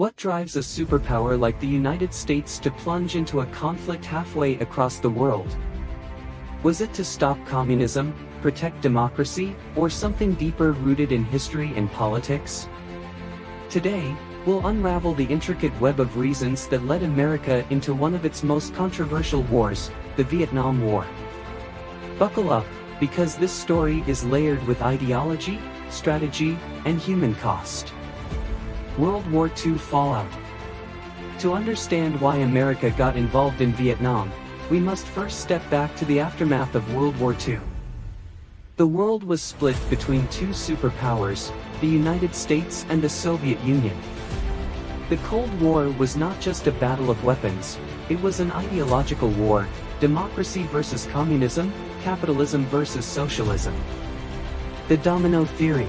What drives a superpower like the United States to plunge into a conflict halfway across the world? Was it to stop communism, protect democracy, or something deeper rooted in history and politics? Today, we'll unravel the intricate web of reasons that led America into one of its most controversial wars, the Vietnam War. Buckle up, because this story is layered with ideology, strategy, and human cost. World War II fallout. To understand why America got involved in Vietnam, we must first step back to the aftermath of World War II. The world was split between two superpowers, the United States and the Soviet Union. The Cold War was not just a battle of weapons, it was an ideological war, democracy versus communism, capitalism versus socialism. The domino theory.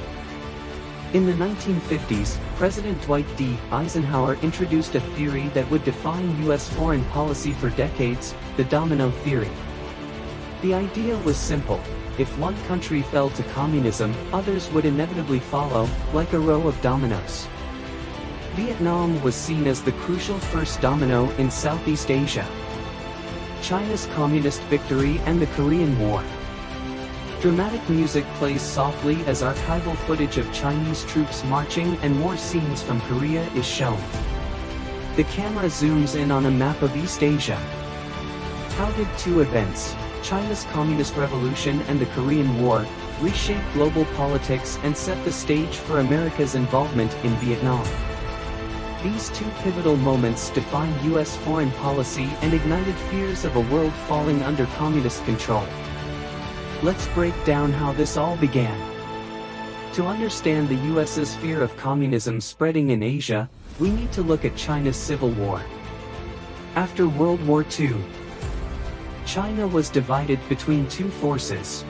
In the 1950s, President Dwight D. Eisenhower introduced a theory that would define U.S. foreign policy for decades, the domino theory. The idea was simple: if one country fell to communism, others would inevitably follow, like a row of dominoes. Vietnam was seen as the crucial first domino in Southeast Asia. China's communist victory and the Korean War. Dramatic music plays softly as archival footage of Chinese troops marching and more scenes from Korea is shown. The camera zooms in on a map of East Asia. How did two events, China's Communist Revolution and the Korean War, reshape global politics and set the stage for America's involvement in Vietnam? These two pivotal moments defined U.S. foreign policy and ignited fears of a world falling under communist control. Let's break down how this all began. To understand the U.S.'s fear of communism spreading in Asia, we need to look at China's Civil War. After World War II, China was divided between two forces.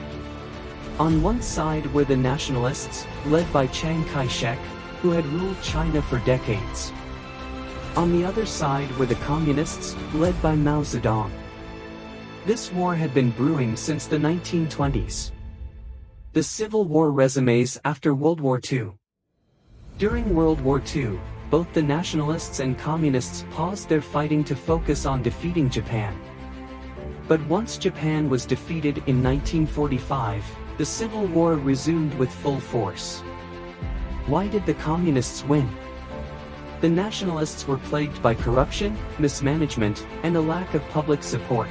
On one side were the nationalists, led by Chiang Kai-shek, who had ruled China for decades. On the other side were the communists, led by Mao Zedong. This war had been brewing since the 1920s. The Civil War resumes after World War II. During World War II, both the nationalists and communists paused their fighting to focus on defeating Japan. But once Japan was defeated in 1945, the Civil War resumed with full force. Why did the communists win? The nationalists were plagued by corruption, mismanagement, and a lack of public support.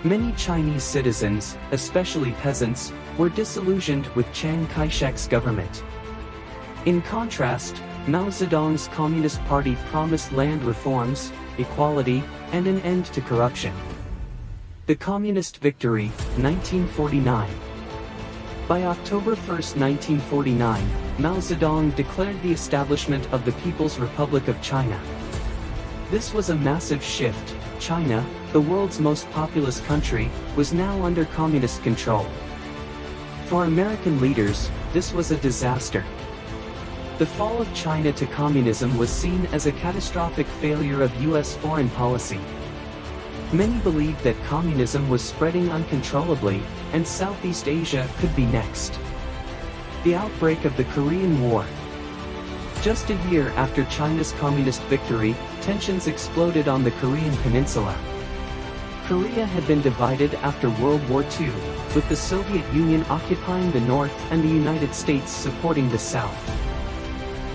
Many Chinese citizens, especially peasants, were disillusioned with Chiang Kai-shek's government. In contrast, Mao Zedong's Communist Party promised land reforms, equality, and an end to corruption. The Communist Victory, 1949. By October 1, 1949, Mao Zedong declared the establishment of the People's Republic of China. This was a massive shift. China, the world's most populous country, was now under communist control. For American leaders, this was a disaster. The fall of China to communism was seen as a catastrophic failure of U.S. foreign policy. Many believed that communism was spreading uncontrollably, and Southeast Asia could be next. The outbreak of the Korean War. Just a year after China's communist victory, tensions exploded on the Korean peninsula. Korea had been divided after World War II, with the Soviet Union occupying the north and the United States supporting the south.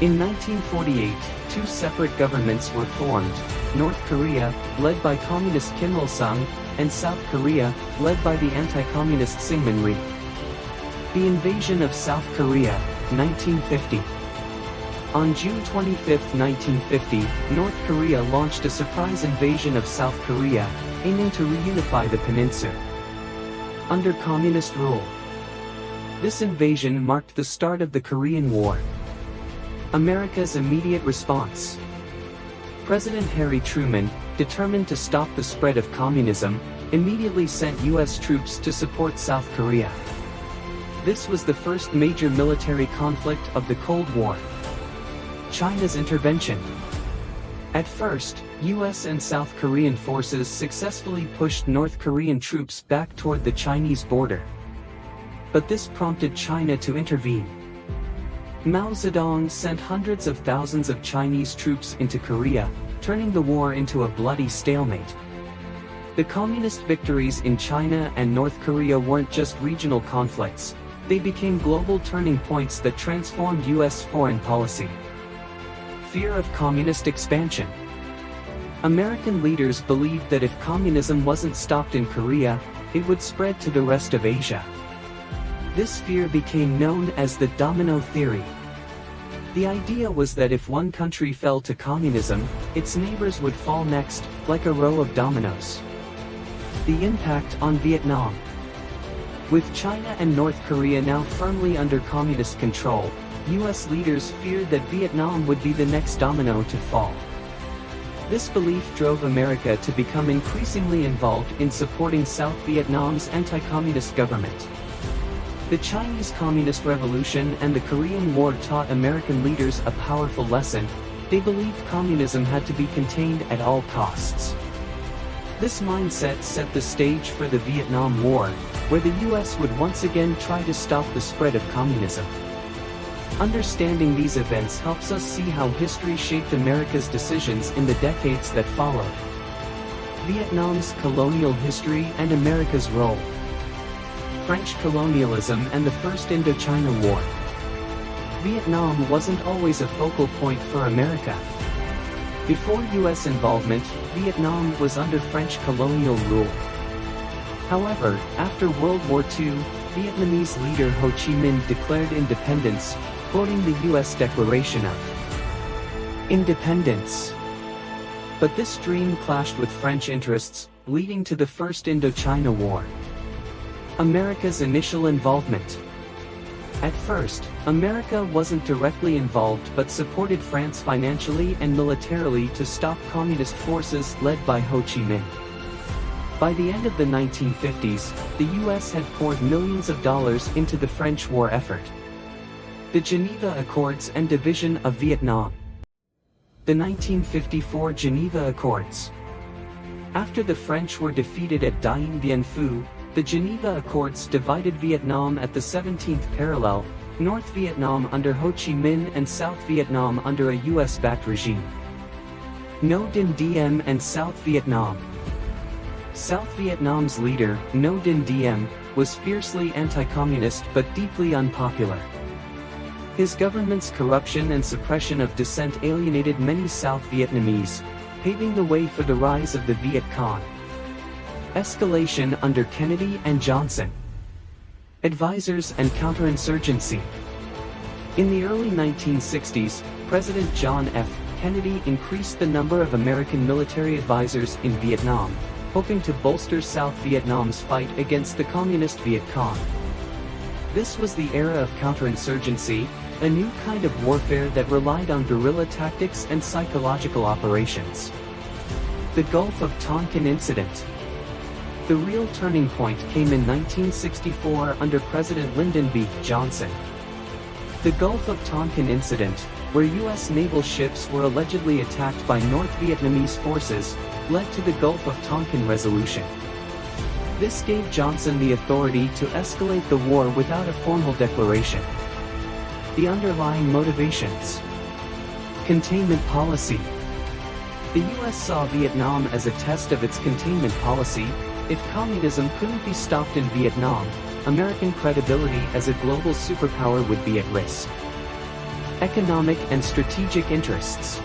In 1948, two separate governments were formed: North Korea, led by Communist Kim Il-sung, and South Korea, led by the anti-communist Syngman Rhee. The invasion of South Korea, 1950. On June 25, 1950, North Korea launched a surprise invasion of South Korea, aiming to reunify the peninsula under communist rule. This invasion marked the start of the Korean War. America's immediate response. President Harry Truman, determined to stop the spread of communism, immediately sent U.S. troops to support South Korea. This was the first major military conflict of the Cold War. China's intervention. At first, U.S. and South Korean forces successfully pushed North Korean troops back toward the Chinese border. But this prompted China to intervene. Mao Zedong sent hundreds of thousands of Chinese troops into Korea, turning the war into a bloody stalemate. The communist victories in China and North Korea weren't just regional conflicts, they became global turning points that transformed US foreign policy. Fear of communist expansion. American leaders believed that if communism wasn't stopped in Korea, it would spread to the rest of Asia. This fear became known as the domino theory. The idea was that if one country fell to communism, its neighbors would fall next, like a row of dominoes. The impact on Vietnam. With China and North Korea now firmly under communist control, US leaders feared that Vietnam would be the next domino to fall. This belief drove America to become increasingly involved in supporting South Vietnam's anti-communist government. The Chinese Communist Revolution and the Korean War taught American leaders a powerful lesson: they believed communism had to be contained at all costs. This mindset set the stage for the Vietnam War, where the US would once again try to stop the spread of communism. Understanding these events helps us see how history shaped America's decisions in the decades that followed. Vietnam's colonial history and America's role. French colonialism and the First Indochina War. Vietnam wasn't always a focal point for America. Before US involvement, Vietnam was under French colonial rule. However, after World War II, Vietnamese leader Ho Chi Minh declared independence, quoting the US Declaration of Independence. But this dream clashed with French interests, leading to the First Indochina War. America's initial involvement. At first, America wasn't directly involved but supported France financially and militarily to stop communist forces led by Ho Chi Minh. By the end of the 1950s, the US had poured millions of dollars into the French war effort. The Geneva Accords and division of Vietnam. The 1954 Geneva Accords. After the French were defeated at Dien Bien Phu, the Geneva Accords divided Vietnam at the 17th parallel, North Vietnam under Ho Chi Minh and South Vietnam under a US-backed regime. Ngo Dinh Diem and South Vietnam. South Vietnam's leader, Ngo Dinh Diem, was fiercely anti-communist but deeply unpopular. His government's corruption and suppression of dissent alienated many South Vietnamese, paving the way for the rise of the Viet Cong. Escalation under Kennedy and Johnson. Advisors and counterinsurgency. In the early 1960s, President John F. Kennedy increased the number of American military advisors in Vietnam, hoping to bolster South Vietnam's fight against the communist Viet Cong. This was the era of counterinsurgency, a new kind of warfare that relied on guerrilla tactics and psychological operations. The Gulf of Tonkin Incident. The real turning point came in 1964 under President Lyndon B. Johnson. The Gulf of Tonkin Incident, where U.S. naval ships were allegedly attacked by North Vietnamese forces, led to the Gulf of Tonkin Resolution. This gave Johnson the authority to escalate the war without a formal declaration. The underlying motivations. Containment policy. The U.S. saw Vietnam as a test of its containment policy. If communism couldn't be stopped in Vietnam, American credibility as a global superpower would be at risk. Economic and strategic interests.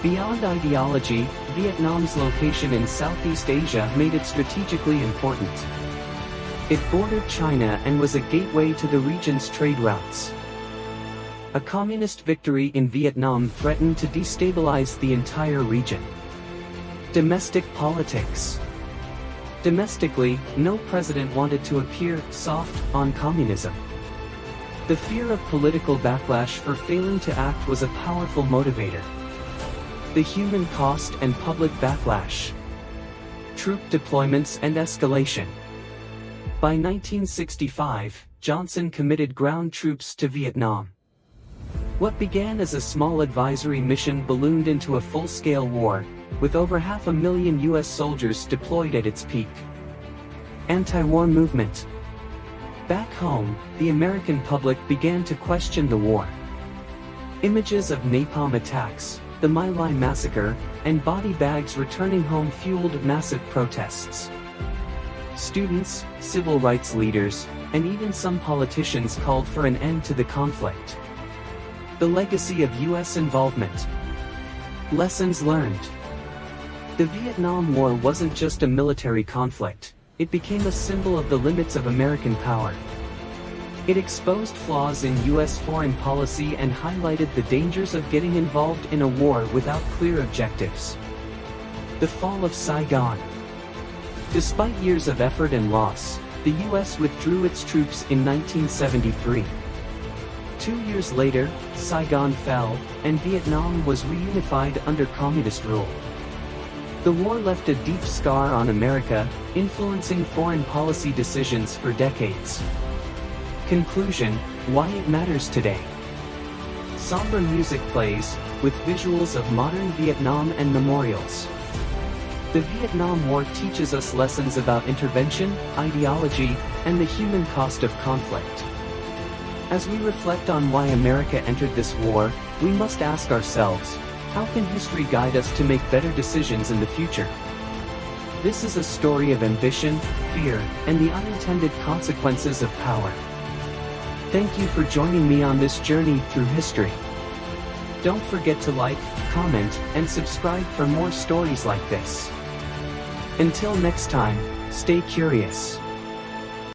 Beyond ideology, Vietnam's location in Southeast Asia made it strategically important. It bordered China and was a gateway to the region's trade routes. A communist victory in Vietnam threatened to destabilize the entire region. Domestic politics. Domestically, no president wanted to appear soft on communism. The fear of political backlash for failing to act was a powerful motivator. The human cost and public backlash. Troop deployments and escalation. By 1965, Johnson committed ground troops to Vietnam. What began as a small advisory mission ballooned into a full-scale war, with over 500,000 U.S. soldiers deployed at its peak. Anti-war movement. Back home, the American public began to question the war. Images of napalm attacks, the My Lai massacre, and body bags returning home fueled massive protests. Students, civil rights leaders, and even some politicians called for an end to the conflict. The legacy of U.S. involvement. Lessons learned. The Vietnam War wasn't just a military conflict, it became a symbol of the limits of American power. It exposed flaws in U.S. foreign policy and highlighted the dangers of getting involved in a war without clear objectives. The fall of Saigon. Despite years of effort and loss, the U.S. withdrew its troops in 1973. 2 years later, Saigon fell, and Vietnam was reunified under communist rule. The war left a deep scar on America, influencing foreign policy decisions for decades. Conclusion: why it matters today. Somber music plays, with visuals of modern Vietnam and memorials. The Vietnam War teaches us lessons about intervention, ideology, and the human cost of conflict. As we reflect on why America entered this war, we must ask ourselves, how can history guide us to make better decisions in the future? This is a story of ambition, fear, and the unintended consequences of power. Thank you for joining me on this journey through history. Don't forget to like, comment, and subscribe for more stories like this. Until next time, stay curious.